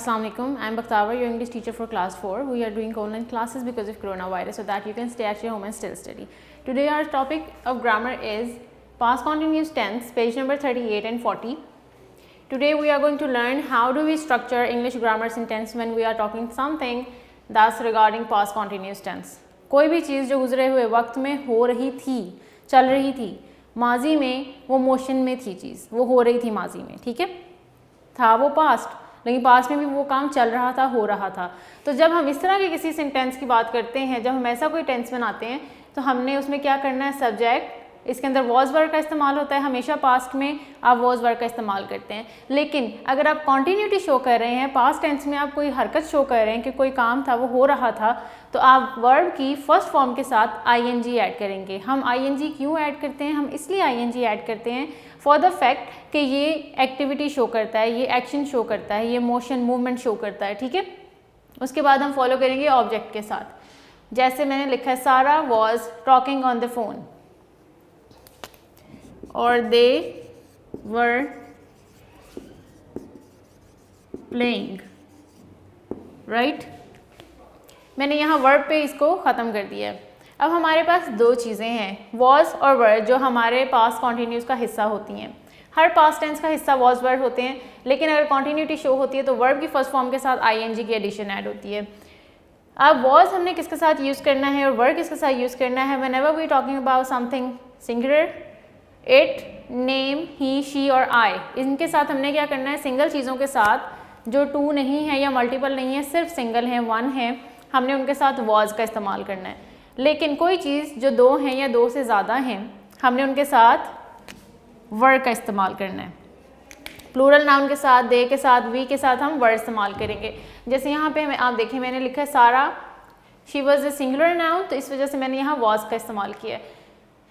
Assalamu alaikum. I'm Bakhtawa, your English teacher for class 4. We are doing online classes because of coronavirus so that you can stay at your home and still study. Today our topic of grammar is past continuous tense, page number 38 and 40. Today we are going to learn how do we structure English grammar sentence when we are talking something that's regarding past continuous tense. कोई भी चीज़ जो गुजरे हुए वक्त में हो रही थी, चल रही थी, माजी में वो मोशन में थी, चीज़ वो हो रही थी माजी में, ठीक है, था वो पास्ट, लेकिन पास्ट में भी वो काम चल रहा था, हो रहा था। तो जब हम इस तरह के किसी सेंटेंस की बात करते हैं, जब हम ऐसा कोई टेंस बनाते हैं तो हमने उसमें क्या करना है, सब्जेक्ट, इसके अंदर वॉज वर्ड का इस्तेमाल होता है, हमेशा पास्ट में आप वॉज वर्ड का इस्तेमाल करते हैं। लेकिन अगर आप कॉन्टीन्यूटी शो कर रहे हैं, पास्ट टेंस में आप कोई हरकत शो कर रहे हैं कि कोई काम था वो हो रहा था, तो आप वर्ब की फर्स्ट फॉर्म के साथ आईएनजी ऐड करेंगे। हम आईएनजी क्यों ऐड करते हैं? हम इसलिए आईएनजी ऐड करते हैं फॉर द फैक्ट कि ये एक्टिविटी शो करता है, ये एक्शन शो करता है, ये मोशन मूवमेंट शो करता है, ठीक है। उसके बाद हम फॉलो करेंगे ऑब्जेक्ट के साथ। जैसे मैंने लिखा है, सारा was talking on the phone और दे वर प्लेइंग, राइट। मैंने यहाँ वर्ब पे इसको ख़त्म कर दिया है। अब हमारे पास दो चीज़ें हैं, वॉज और वर्ड, जो हमारे पास्ट कॉन्टीन्यूस का हिस्सा होती हैं। हर पास्ट टेंस का हिस्सा वॉज वर्ड होते हैं, लेकिन अगर कॉन्टीन्यूटी शो होती है तो वर्ब की फर्स्ट फॉर्म के साथ आईएनजी की एडिशन ऐड होती है। अब वॉज हमने किसके साथ यूज़ करना है और वर्ड किसके साथ यूज़ करना है? Whenever we talking about something singular, it, name, he, she और आई, इनके साथ हमने क्या करना है, सिंगल चीज़ों के साथ जो टू नहीं है या मल्टीपल नहीं है, सिर्फ सिंगल है, वन है, हमने उनके साथ वॉज का इस्तेमाल करना है। लेकिन कोई चीज़ जो दो हैं या दो से ज़्यादा हैं, हमने उनके साथ वर्ड का इस्तेमाल करना है। प्लूरल नाउन के साथ, दे के साथ, वी के साथ हम वर्ड इस्तेमाल करेंगे। जैसे यहाँ पे आप देखें, मैंने लिखा है सारा, she was a singular noun, तो इस वजह से मैंने यहाँ वॉज का इस्तेमाल किया है।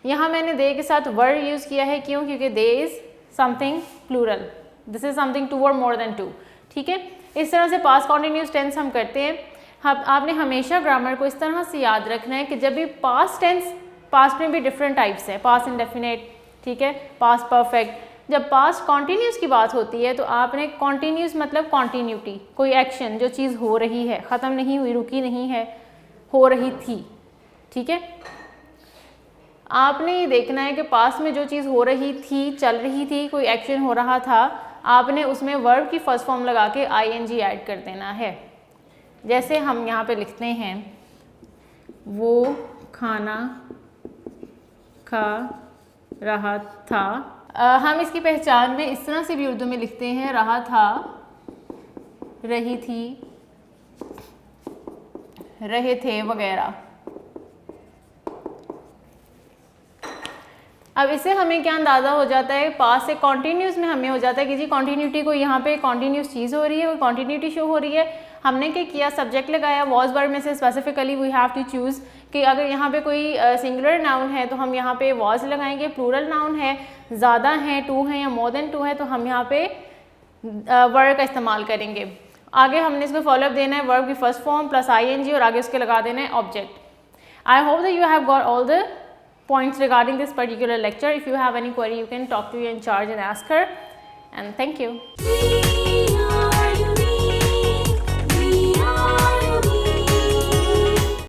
यहाँ मैंने दे के साथ वर्ड यूज़ किया है, क्यों? क्योंकि they is something plural, this is something two और मोर देन टू, ठीक है। इस तरह से पास्ट कॉन्टीन्यूस टेंस हम करते हैं। आपने हमेशा ग्रामर को इस तरह से याद रखना है कि जब भी पास्ट टेंस, पास्ट में भी डिफरेंट टाइप्स है, पास्ट इंडेफिनेट, ठीक है, पास्ट परफेक्ट। जब पास्ट कॉन्टीन्यूस की बात होती है तो आपने कॉन्टीन्यूस मतलब कॉन्टीन्यूटी, कोई एक्शन, जो चीज़ हो रही है, ख़त्म नहीं हुई, रुकी नहीं है, हो रही थी, ठीक है। आपने ये देखना है कि पास्ट में जो चीज़ हो रही थी, चल रही थी, कोई एक्शन हो रहा था, आपने उसमें वर्ब की फर्स्ट फॉर्म लगा के आईएनजी ऐड कर देना है। जैसे हम यहाँ पे लिखते हैं, वो खाना खा रहा था। हम इसकी पहचान में इस तरह से भी उर्दू में लिखते हैं, रहा था, रही थी, रहे थे वगैरह। अब इससे हमें क्या अंदाज़ा हो जाता है, पास्ट से कॉन्टीन्यूस में हमें हो जाता है कि जी कॉन्टीन्यूटी को, यहाँ पे कॉन्टीन्यूस चीज़ हो रही है, कॉन्टीन्यूटी शो हो रही है। हमने क्या किया, सब्जेक्ट लगाया, वॉज वर्ड में से specifically we have to choose कि अगर यहाँ पे कोई सिंगुलर नाउन है तो हम यहाँ पे वॉज लगाएंगे, प्लूरल नाउन है, ज़्यादा हैं, टू हैं या मोर देन टू है, तो हम यहाँ पे वर्ड का इस्तेमाल करेंगे। आगे हमने इसको फॉलोअप देना है, वर्ब की फर्स्ट फॉर्म प्लस आईएनजी और आगे उसके लगा देना है object. I hope that you have got all the points regarding this particular lecture. If you have any query, you can talk to your in charge and ask her. And thank you.